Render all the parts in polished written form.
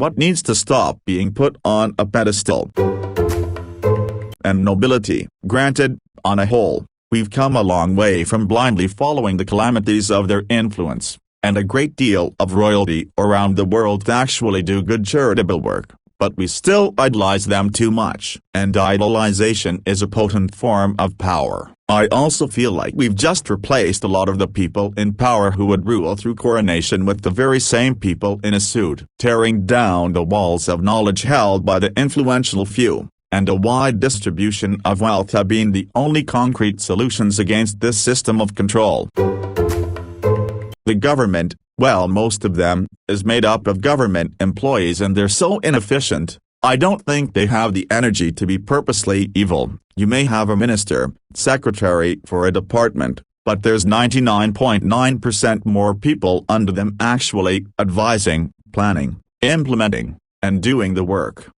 what needs to stop being put on a pedestal. And nobility. Granted, on a whole, we've come a long way from blindly following the calamities of their influence, and a great deal of royalty around the world actually do good charitable work, but we still idolize them too much. And idolization is a potent form of power. I also feel like we've just replaced a lot of the people in power who would rule through coronation with the very same people in a suit, tearing down the walls of knowledge held by the influential few, and a wide distribution of wealth have been the only concrete solutions against this system of control. The government, well, most of them, is made up of government employees, and they're so inefficient, I don't think they have the energy to be purposely evil. You may have a minister, secretary for a department, but there's 99.9% more people under them actually advising, planning, implementing, and doing the work.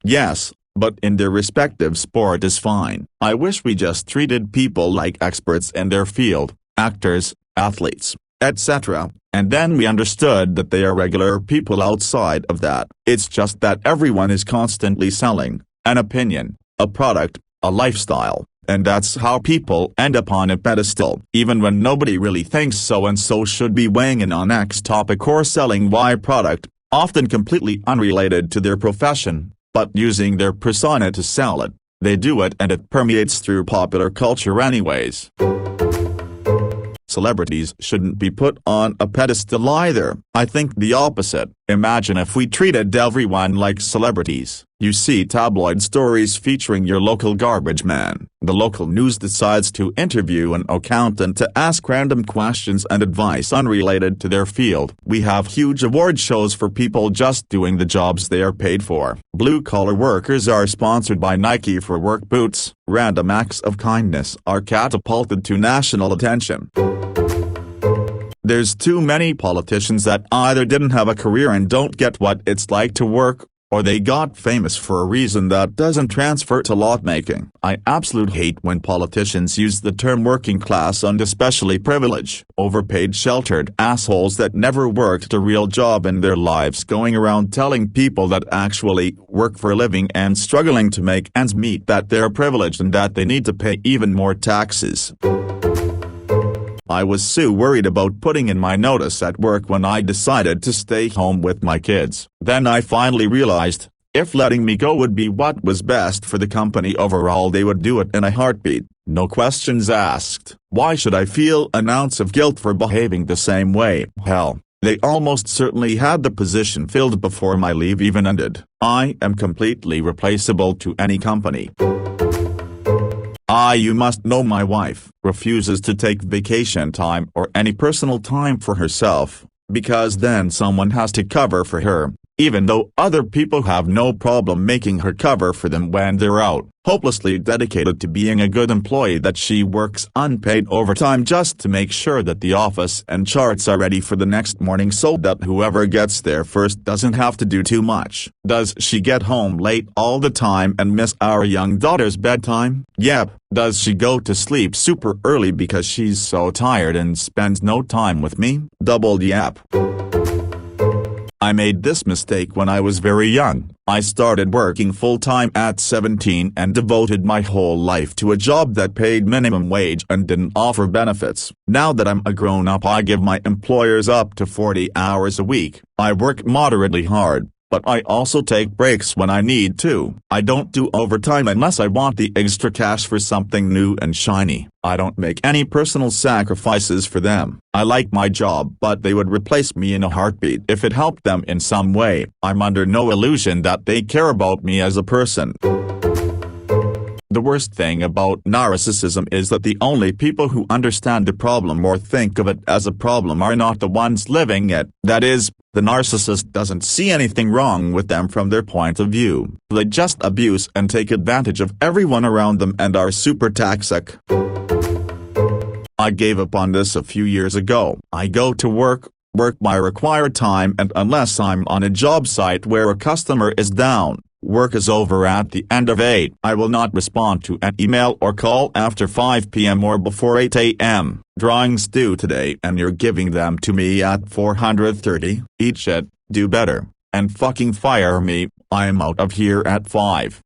Yes, but in their respective sport is fine. I wish we just treated people like experts in their field, actors, athletes, etc., and then we understood that they are regular people outside of that. It's just that everyone is constantly selling an opinion, a product, a lifestyle, and that's how people end up on a pedestal. Even when nobody really thinks so-and-so should be weighing in on X topic or selling Y product, often completely unrelated to their profession, but using their persona to sell it, they do it and it permeates through popular culture anyways. Celebrities shouldn't be put on a pedestal either. I think the opposite. Imagine if we treated everyone like celebrities. You see tabloid stories featuring your local garbage man. The local news decides to interview an accountant to ask random questions and advice unrelated to their field. We have huge award shows for people just doing the jobs they are paid for. Blue-collar workers are sponsored by Nike for work boots. Random acts of kindness are catapulted to national attention. There's too many politicians that either didn't have a career and don't get what it's like to work, or they got famous for a reason that doesn't transfer to lawmaking. I absolutely hate when politicians use the term working class and especially privilege. Overpaid sheltered assholes that never worked a real job in their lives going around telling people that actually work for a living and struggling to make ends meet that they're privileged and that they need to pay even more taxes. I was so worried about putting in my notice at work when I decided to stay home with my kids. Then I finally realized, if letting me go would be what was best for the company overall, they would do it in a heartbeat, no questions asked. Why should I feel an ounce of guilt for behaving the same way? Hell, they almost certainly had the position filled before my leave even ended. I am completely replaceable to any company. You must know my wife refuses to take vacation time or any personal time for herself, because then someone has to cover for her, even though other people have no problem making her cover for them when they're out. Hopelessly dedicated to being a good employee that she works unpaid overtime just to make sure that the office and charts are ready for the next morning so that whoever gets there first doesn't have to do too much. Does she get home late all the time and miss our young daughter's bedtime? Yep. Does she go to sleep super early because she's so tired and spends no time with me? Double yep. I made this mistake when I was very young. I started working full-time at 17 and devoted my whole life to a job that paid minimum wage and didn't offer benefits. Now that I'm a grown-up, I give my employers up to 40 hours a week. I work moderately hard, but I also take breaks when I need to. I don't do overtime unless I want the extra cash for something new and shiny. I don't make any personal sacrifices for them. I like my job, but they would replace me in a heartbeat if it helped them in some way. I'm under no illusion that they care about me as a person. The worst thing about narcissism is that the only people who understand the problem or think of it as a problem are not the ones living it. That is, the narcissist doesn't see anything wrong with them from their point of view. They just abuse and take advantage of everyone around them and are super toxic. I gave up on this a few years ago. I go to work my required time, and unless I'm on a job site where a customer is down, work is over at the end of 8. I will not respond to an email or call after 5 p.m. or before 8 a.m. Drawings due today and you're giving them to me at 4:30. Eat shit. do better, and fucking fire me. I'm out of here at 5.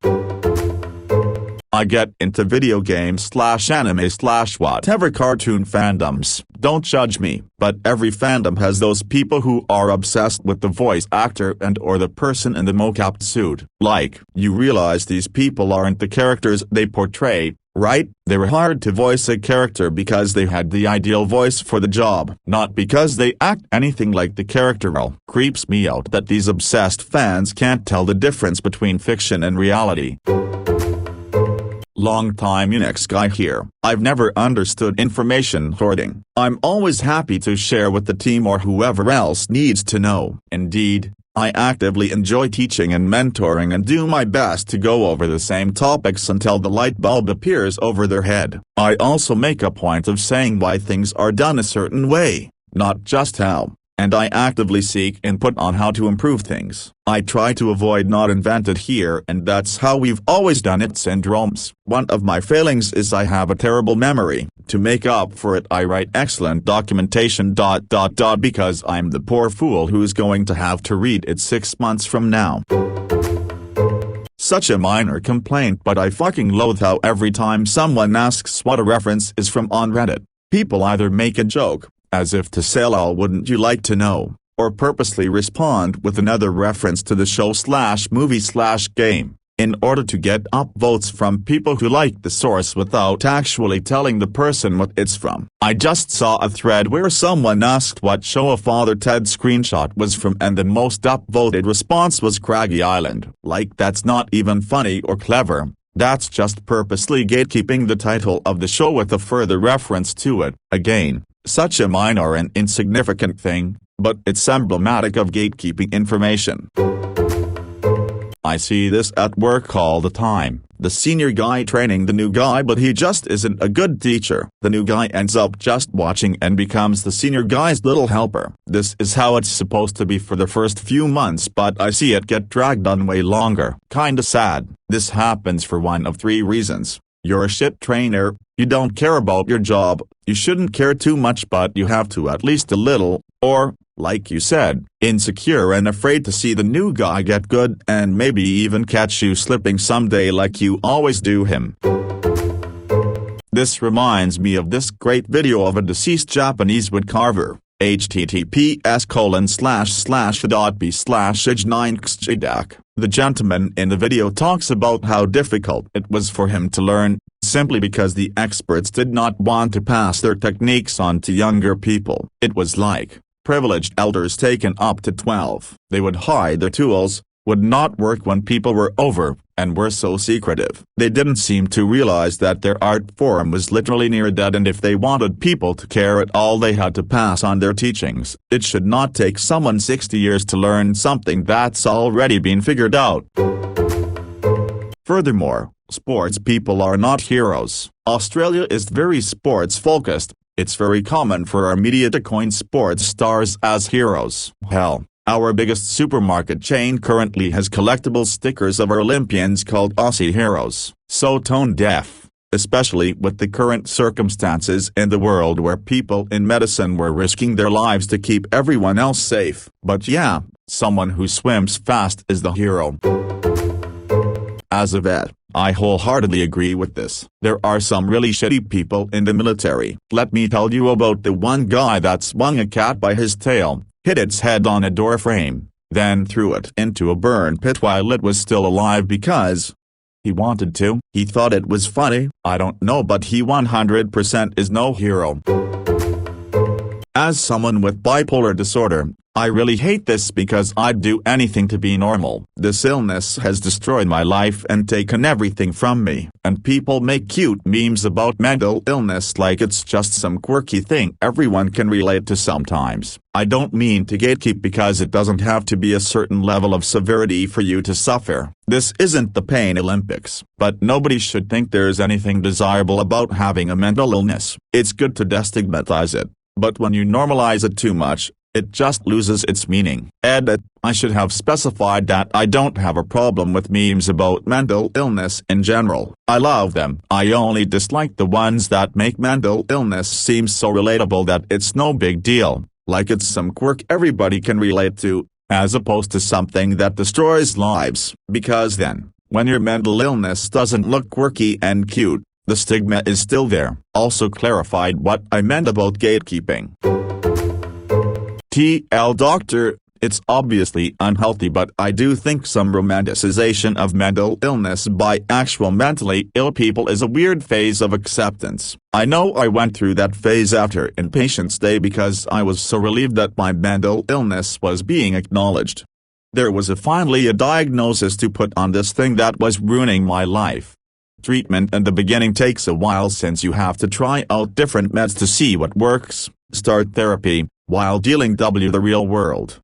I get into video games / anime / whatever cartoon fandoms. Don't judge me, but every fandom has those people who are obsessed with the voice actor and or the person in the mocap suit. Like, you realize these people aren't the characters they portray, right? They were hired to voice a character because they had the ideal voice for the job, not because they act anything like the character. Well, creeps me out that these obsessed fans can't tell the difference between fiction and reality. Long-time Unix guy here. I've never understood information hoarding. I'm always happy to share with the team or whoever else needs to know. Indeed, I actively enjoy teaching and mentoring and do my best to go over the same topics until the light bulb appears over their head. I also make a point of saying why things are done a certain way, not just how. And I actively seek input on how to improve things. I try to avoid not invented here, and that's how we've always done it syndromes. One of my failings is I have a terrible memory. To make up for it, I write excellent documentation ... because I'm the poor fool who's going to have to read it 6 months from now. Such a minor complaint, but I fucking loathe how every time someone asks what a reference is from on Reddit, people either make a joke, as if to say lol wouldn't you like to know, or purposely respond with another reference to the show / movie / game, in order to get upvotes from people who like the source without actually telling the person what it's from. I just saw a thread where someone asked what show a Father Ted screenshot was from, and the most upvoted response was Craggy Island. Like, that's not even funny or clever. That's just purposely gatekeeping the title of the show with a further reference to it. Again, such a minor and insignificant thing, but it's emblematic of gatekeeping information. I see this at work all the time. The senior guy training the new guy, but he just isn't a good teacher. The new guy ends up just watching and becomes the senior guy's little helper. This is how it's supposed to be for the first few months, but I see it get dragged on way longer. Kinda sad. This happens for one of 3 reasons. You're a shit trainer, you don't care about your job, you shouldn't care too much but you have to at least a little, or, like you said, insecure and afraid to see the new guy get good and maybe even catch you slipping someday like you always do him. This reminds me of this great video of a deceased Japanese wood carver. https://b/ij9xjdac. The gentleman in the video talks about how difficult it was for him to learn, simply because the experts did not want to pass their techniques on to younger people. It was like privileged elders taken up to 12. They would hide their tools, would not work when people were over, and were so secretive. They didn't seem to realize that their art form was literally near dead, and if they wanted people to care at all they had to pass on their teachings. It should not take someone 60 years to learn something that's already been figured out. Furthermore, sports people are not heroes. Australia is very sports focused. It's very common for our media to coin sports stars as heroes. Hell, our biggest supermarket chain currently has collectible stickers of our Olympians called Aussie Heroes. So tone deaf, especially with the current circumstances in the world where people in medicine were risking their lives to keep everyone else safe. But yeah, someone who swims fast is the hero. As a vet, I wholeheartedly agree with this. There are some really shitty people in the military. Let me tell you about the one guy that swung a cat by his tail, hit its head on a door frame, then threw it into a burn pit while it was still alive because he wanted to. He thought it was funny. I don't know, but he 100% is no hero. As someone with bipolar disorder, I really hate this because I'd do anything to be normal. This illness has destroyed my life and taken everything from me. And people make cute memes about mental illness like it's just some quirky thing everyone can relate to sometimes. I don't mean to gatekeep because it doesn't have to be a certain level of severity for you to suffer. This isn't the pain Olympics. But nobody should think there's anything desirable about having a mental illness. It's good to destigmatize it. But when you normalize it too much, it just loses its meaning. Edit: I should have specified that I don't have a problem with memes about mental illness in general. I love them. I only dislike the ones that make mental illness seem so relatable that it's no big deal, like it's some quirk everybody can relate to. as opposed to something that destroys lives, because then, when your mental illness doesn't look quirky and cute, the stigma is still there. Also clarified what I meant about gatekeeping. TL Doctor, it's obviously unhealthy, but I do think some romanticization of mental illness by actual mentally ill people is a weird phase of acceptance. I know I went through that phase after Inpatient's Day because I was so relieved that my mental illness was being acknowledged. There was finally a diagnosis to put on this thing that was ruining my life. Treatment in the beginning takes a while since you have to try out different meds to see what works, start therapy, while dealing with the real world.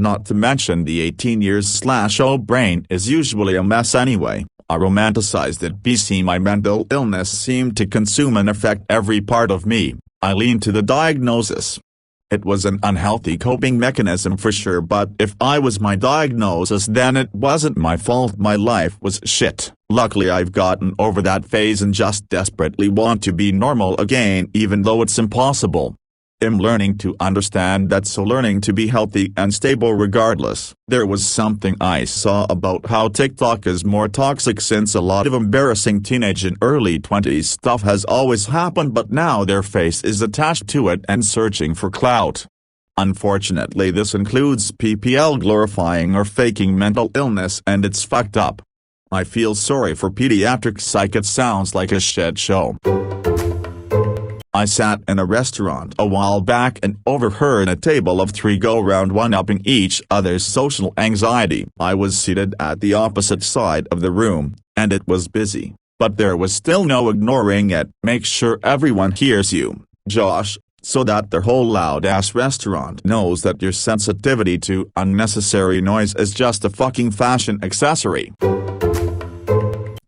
Not to mention the 18 years/old brain is usually a mess anyway. I romanticized it because my mental illness seemed to consume and affect every part of me. I leaned to the diagnosis. It was an unhealthy coping mechanism for sure, but if I was my diagnosis then it wasn't my fault. My life was shit. Luckily I've gotten over that phase and just desperately want to be normal again, even though it's impossible. I'm learning to understand that, so learning to be healthy and stable regardless. There was something I saw about how TikTok is more toxic since a lot of embarrassing teenage and early 20s stuff has always happened, but now their face is attached to it and searching for clout. Unfortunately this includes PPL glorifying or faking mental illness, and it's fucked up. I feel sorry for pediatric psych. It sounds like a shit show. I sat in a restaurant a while back and overheard a table of 3 go round one-upping each other's social anxiety. I was seated at the opposite side of the room, and it was busy, but there was still no ignoring it. Make sure everyone hears you, Josh, so that the whole loud-ass restaurant knows that your sensitivity to unnecessary noise is just a fucking fashion accessory.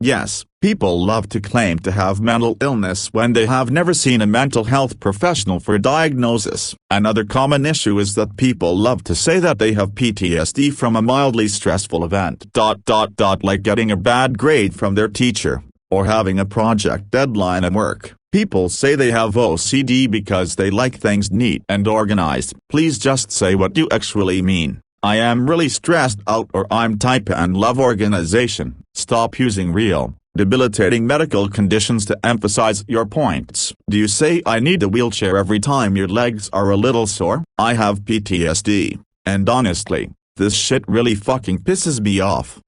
Yes, people love to claim to have mental illness when they have never seen a mental health professional for a diagnosis. Another common issue is that people love to say that they have PTSD from a mildly stressful event. Like getting a bad grade from their teacher, or having a project deadline at work. People say they have OCD because they like things neat and organized. Please just say what you actually mean. I am really stressed out, or I'm type A and love organization. Stop using real, debilitating medical conditions to emphasize your points. Do you say I need a wheelchair every time your legs are a little sore? I have PTSD, and honestly, this shit really fucking pisses me off.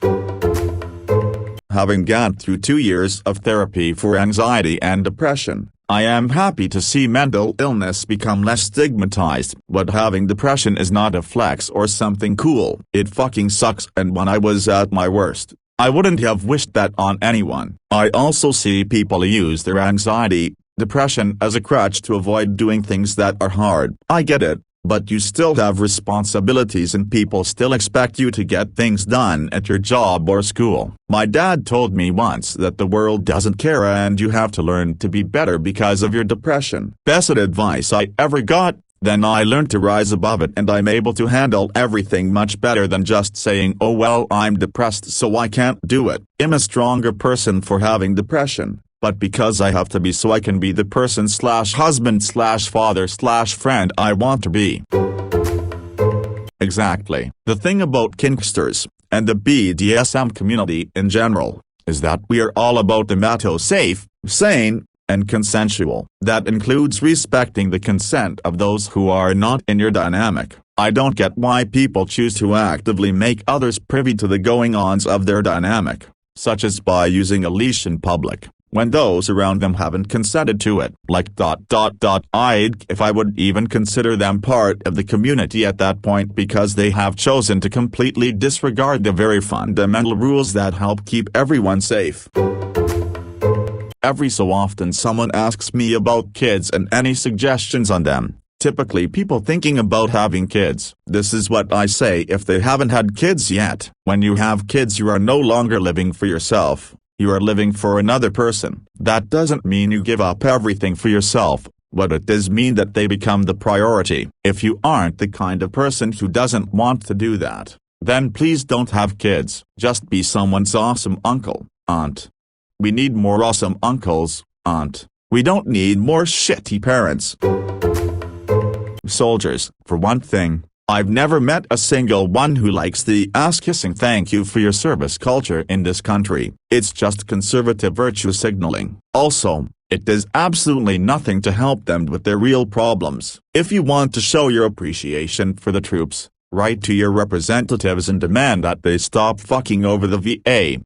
Having gone through 2 years of therapy for anxiety and depression, I am happy to see mental illness become less stigmatized. But having depression is not a flex or something cool. It fucking sucks, and when I was at my worst, I wouldn't have wished that on anyone. I also see people use their anxiety, depression as a crutch to avoid doing things that are hard. I get it, but you still have responsibilities and people still expect you to get things done at your job or school. My dad told me once that the world doesn't care and you have to learn to be better because of your depression. Best advice I ever got. Then I learned to rise above it, and I'm able to handle everything much better than just saying, oh well, I'm depressed so I can't do it. I'm a stronger person for having depression, but because I have to be so I can be the person/husband/father/friend I want to be. Exactly. The thing about kinksters, and the BDSM community in general, is that we are all about the safe, sane, and consensual. That includes respecting the consent of those who are not in your dynamic. I don't get why people choose to actively make others privy to the goings-ons of their dynamic, such as by using a leash in public, when those around them haven't consented to it. If I would even consider them part of the community at that point, because they have chosen to completely disregard the very fundamental rules that help keep everyone safe. Every so often someone asks me about kids and any suggestions on them, typically people thinking about having kids. This is what I say if they haven't had kids yet. When you have kids, you are no longer living for yourself, you are living for another person. That doesn't mean you give up everything for yourself, but it does mean that they become the priority. If you aren't the kind of person who doesn't want to do that, then please don't have kids. Just be someone's awesome uncle, aunt. We need more awesome uncles, aunt. We don't need more shitty parents. Soldiers, for one thing. I've never met a single one who likes the ass-kissing thank you for your service culture in this country. It's just conservative virtue signaling. Also, it does absolutely nothing to help them with their real problems. If you want to show your appreciation for the troops, write to your representatives and demand that they stop fucking over the VA.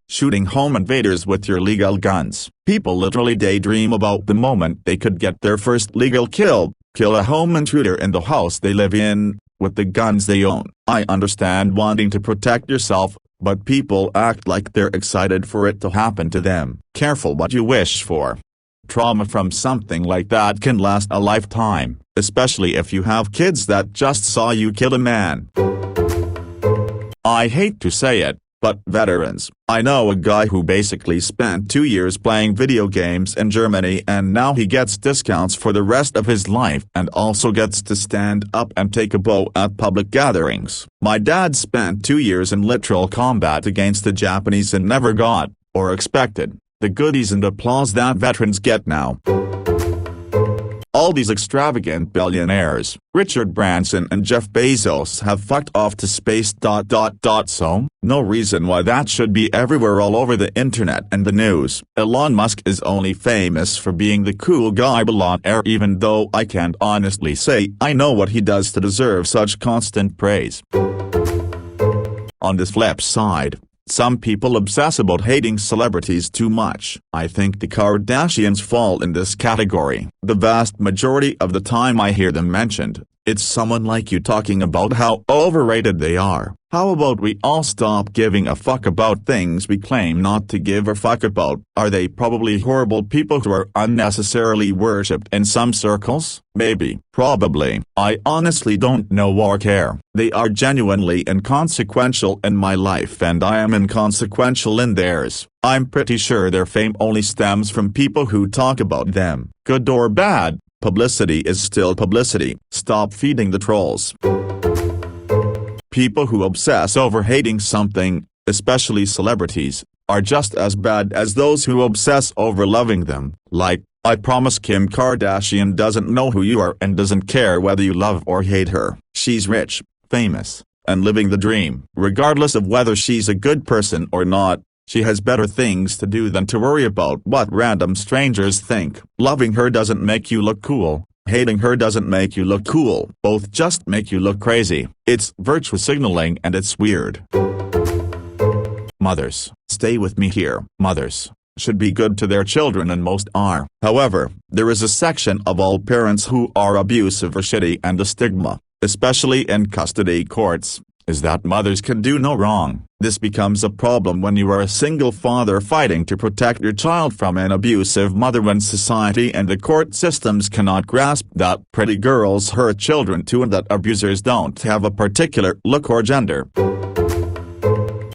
Shooting home invaders with your legal guns. People literally daydream about the moment they could get their first legal kill a home intruder in the house they live in, with the guns they own. I understand wanting to protect yourself, but people act like they're excited for it to happen to them. Careful what you wish for. Trauma from something like that can last a lifetime, especially if you have kids that just saw you kill a man. I hate to say it, but veterans. I know a guy who basically spent 2 years playing video games in Germany and now he gets discounts for the rest of his life and also gets to stand up and take a bow at public gatherings. My dad spent 2 years in literal combat against the Japanese and never got, or expected, the goodies and applause that veterans get now. All these extravagant billionaires, Richard Branson and Jeff Bezos, have fucked off to space. So, no reason why that should be everywhere all over the internet and the news. Elon Musk is only famous for being the cool guy billionaire, even though I can't honestly say I know what he does to deserve such constant praise. On the flip side, some people obsess about hating celebrities too much. I think the Kardashians fall in this category. The vast majority of the time I hear them mentioned, it's someone like you talking about how overrated they are. How about we all stop giving a fuck about things we claim not to give a fuck about? Are they probably horrible people who are unnecessarily worshipped in some circles? Maybe. Probably. I honestly don't know or care. They are genuinely inconsequential in my life and I am inconsequential in theirs. I'm pretty sure their fame only stems from people who talk about them. Good or bad, publicity is still publicity. Stop feeding the trolls. People who obsess over hating something, especially celebrities, are just as bad as those who obsess over loving them. Like, I promise Kim Kardashian doesn't know who you are and doesn't care whether you love or hate her. She's rich, famous, and living the dream. Regardless of whether she's a good person or not, she has better things to do than to worry about what random strangers think. Loving her doesn't make you look cool. Hating her doesn't make you look cool. Both just make you look crazy. It's virtue signaling and it's weird. Mothers, stay with me here. Mothers should be good to their children and most are. However, there is a section of all parents who are abusive or shitty, and the stigma, especially in custody courts, is that mothers can do no wrong. This becomes a problem when you are a single father fighting to protect your child from an abusive mother, when society and the court systems cannot grasp that pretty girls hurt children too and that abusers don't have a particular look or gender.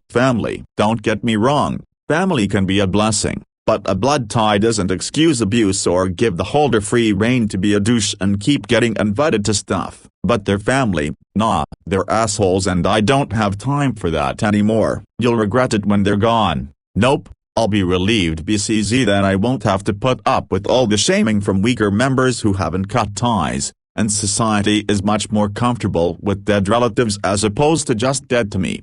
Family. Don't get me wrong, family can be a blessing, but a blood tie doesn't excuse abuse or give the holder free rein to be a douche and keep getting invited to stuff. But their family, nah, they're assholes and I don't have time for that anymore. You'll regret it when they're gone. Nope, I'll be relieved BCZ that I won't have to put up with all the shaming from weaker members who haven't cut ties, and society is much more comfortable with dead relatives as opposed to just dead to me.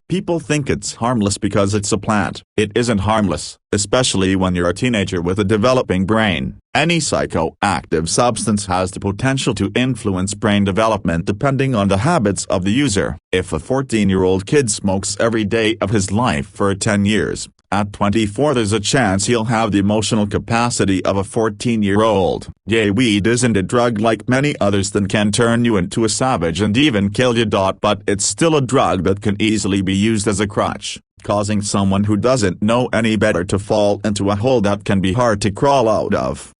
People think it's harmless because it's a plant. It isn't harmless, especially when you're a teenager with a developing brain. Any psychoactive substance has the potential to influence brain development depending on the habits of the user. If a 14-year-old kid smokes every day of his life for 10 years, at 24 there's a chance he'll have the emotional capacity of a 14-year-old. Yeah, weed isn't a drug like many others that can turn you into a savage and even kill you. But it's still a drug that can easily be used as a crutch, causing someone who doesn't know any better to fall into a hole that can be hard to crawl out of.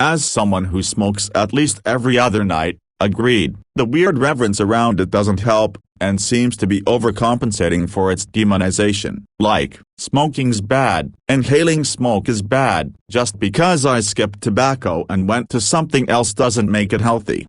As someone who smokes at least every other night, agreed. The weird reverence around it doesn't help, and seems to be overcompensating for its demonization. Like, smoking's bad, inhaling smoke is bad. Just because I skipped tobacco and went to something else doesn't make it healthy.